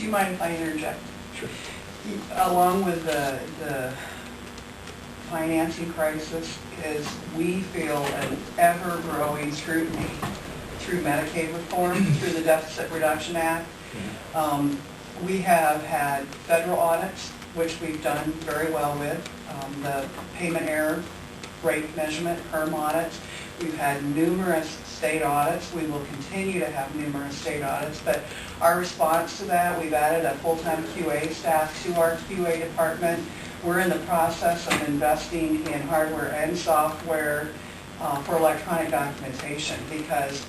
Do you mind if I interject? Sure. Along with the financing crisis is we feel an ever-growing scrutiny through Medicaid reform, through the Deficit Reduction Act. We have had federal audits, which we've done very well with, the payment error rate measurement, PERM audits. We've had numerous state audits. We will continue to have numerous state audits, but our response to that, we've added a full-time QA staff to our QA department. We're in the process of investing in hardware and software for electronic documentation because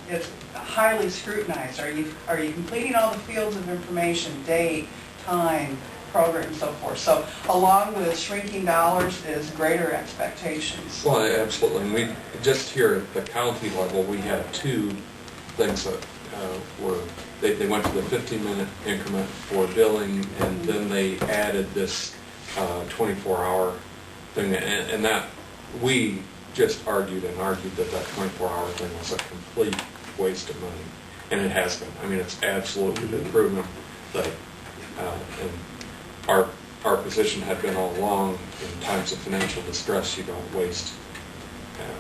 it's highly scrutinized. Are you completing all the fields of information, date, time, program, and so forth? So along with shrinking dollars is greater expectations. Well, absolutely. And we just here at the county level, we had two things that they went to the 15-minute increment for billing, and then they added this 24-hour thing, and that we just argued and argued that 24-hour thing was a complete waste of money, and it has been. I mean, it's absolutely been proven that, and our position had been all along, in times of financial distress, you don't waste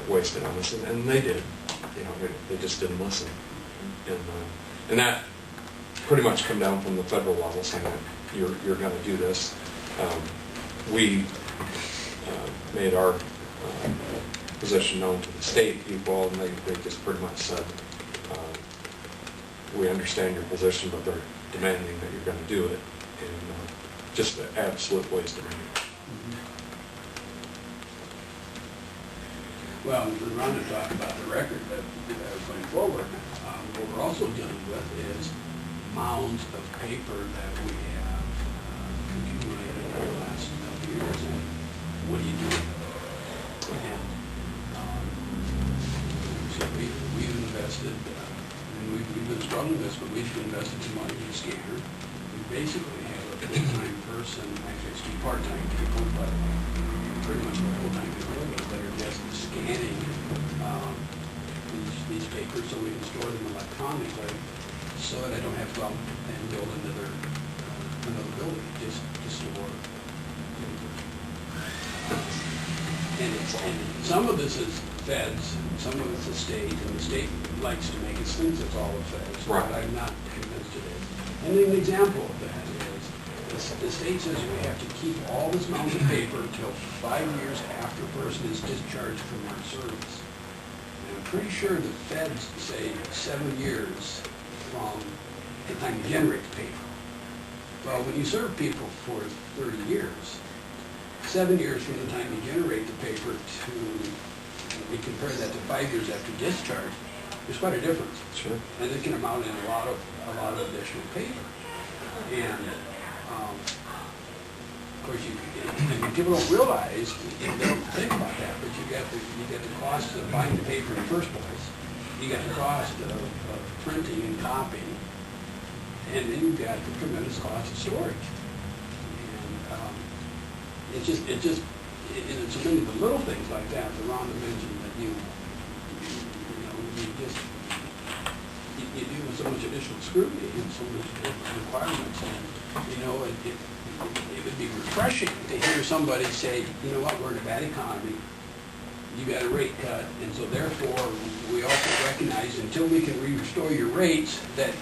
it on this, and they did. You know, they just didn't listen, and that pretty much come down from the federal level saying that you're going to do this. We made our position known to the state people, and they just pretty much said, we understand your position, but they're demanding that you're going to do it, and just an absolute waste of money. Well, we're going to talk about the record, but going forward, what we're also dealing with is mounds of paper that we have accumulated over the last couple years, and what do you do? And so we've invested, and we've been struggling with this, but we've invested some money in a scanner. We basically have a full-time person, actually it's two part-time people, but pretty much a full-time people that are just scanning these papers so we can store them electronically, so that I don't have to go out and build another building just to store papers. And some of this is feds, some of it's the state, and the state likes to make it seem it's all the feds, right. But I'm not convinced it is. And an example of that is the state says we have to keep all this amount of paper until 5 years after a person is discharged from our service. And I'm pretty sure the feds say 7 years from the time you generate the paper. Well, when you serve people for 30 years, 7 years from the time you generate the paper to, we compare that to 5 years after discharge, there's quite a difference. Sure. And it can amount in a lot of additional paper. And of course, people don't realize, they don't think about that, but you get the cost of buying the paper in the first place. You got the cost of printing and copying, and then you've got the tremendous cost of storage. And it's so many of the little things like that that Rhonda mentioned that you deal with so much additional scrutiny and so much different requirements, and it would be refreshing to hear somebody say, you know what, we're in a bad economy, you got a rate cut, and so therefore we also recognize until we can restore your rates that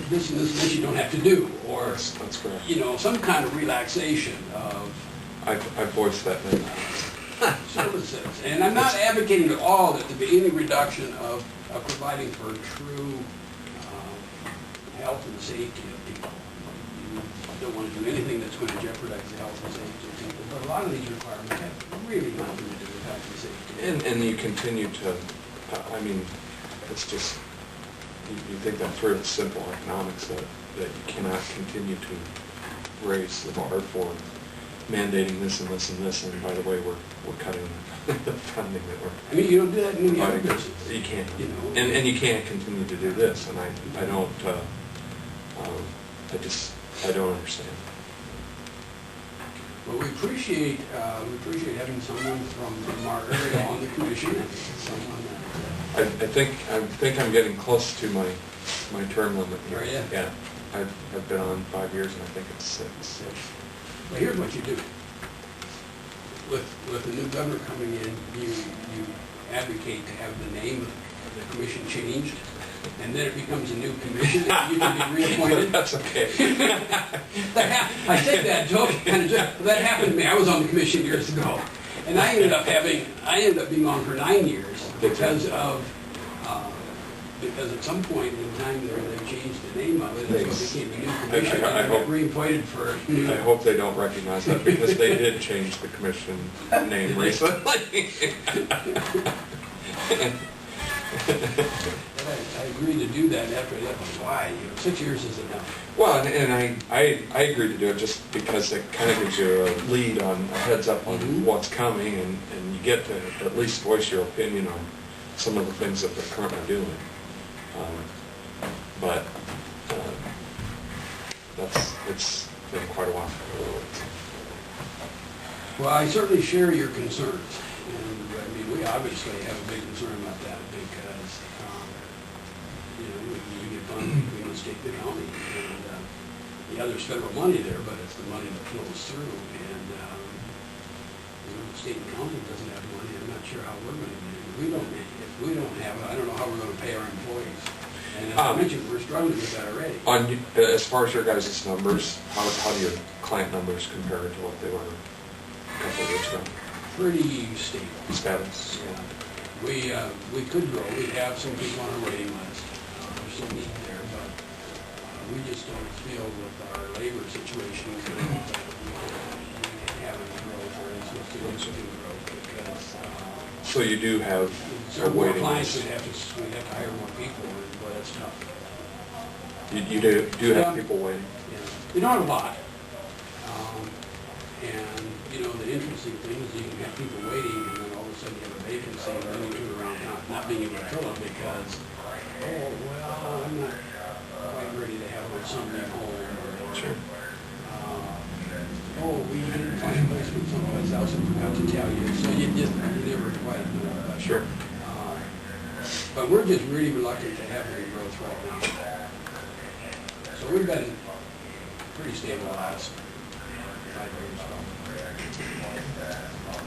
this and this you don't have to do, or that's correct. Some kind of relaxation of I've voiced that many times. services. And I'm not advocating at all that there be any reduction of providing for true health and safety of people. You don't want to do anything that's going to jeopardize the health and safety of people. But a lot of these requirements have really nothing to do with health and safety. And you continue to, it's just, you think that through, it's simple economics that you cannot continue to raise the bar for mandating this and this and this, and by the way, we're cutting the funding that we're. You don't do that in any other business. You can't, and you can't continue to do this, and I don't, I don't understand. Well, we appreciate having someone from our area on the commission. Someone I think I'm getting close to my term limit here. Are you? Yeah. I've been on 5 years, and I think it's 6. Well, here's what you do. With the new governor coming in, you advocate to have the name of the commission changed, and then it becomes a new commission, and you can be reappointed. That's okay. I said that joke, kind of joke. That happened to me. I was on the commission years ago, and I ended up being on for 9 years because at some point in time they changed the name of it, and so it became a new commission. I got reappointed for. I hope they don't recognize that, because they did change the commission name recently. I agreed to do that after that. Why? 6 years is enough. Well, and I agreed to do it just because it kind of gives you a lead on, a heads up on what's coming, and you get to at least voice your opinion on some of the things that they're currently doing. But it's been quite a while. Well, I certainly share your concerns, and I mean, we obviously have a big concern about that because, you get funded between the state and the county, and there's federal money there, but it's the money that flows through, and the state and county doesn't have money. I'm not sure how we're going to do it. If we don't have it, I don't know how we're going to pay our employees. And as I mentioned, we're struggling with that already. As far as your guys' numbers, how do your client numbers compare to what they were a couple of years ago? Pretty stable. Status. Yeah. We could grow. We have some people on our waiting list. There's some need there, but we just don't feel with our labor situation that we haven't growth or any significant growth because. So you do have a more waiting clients, list. we'd have to hire more people, and boy, that's tough. You do have people waiting. Yeah. We don't have a lot. And, the interesting thing is you can have people waiting, and then all of a sudden you have a vacancy, and then you turn around not being able to fill it because, I'm not quite ready to have somebody home. Or, Sure. We didn't find a placement someplace else and forgot to tell you. So you never quite know. But, Sure. But we're just really reluctant to have any growth right now. So we've been pretty stable the last 5 years.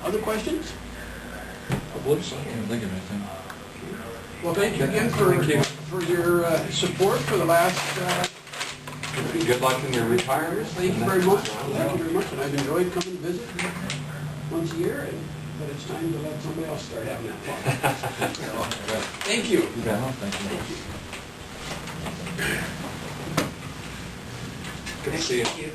Other questions? I believe so. I can't think of anything. Well, thank you again for your support for the last. Good luck in your retirement. Thank you very much. Thank you very much, and I've enjoyed coming to visit once a year. But it's time to let somebody else start having that fun. Thank you. Yeah, thank you. Thank you. Good to see you. Thank you.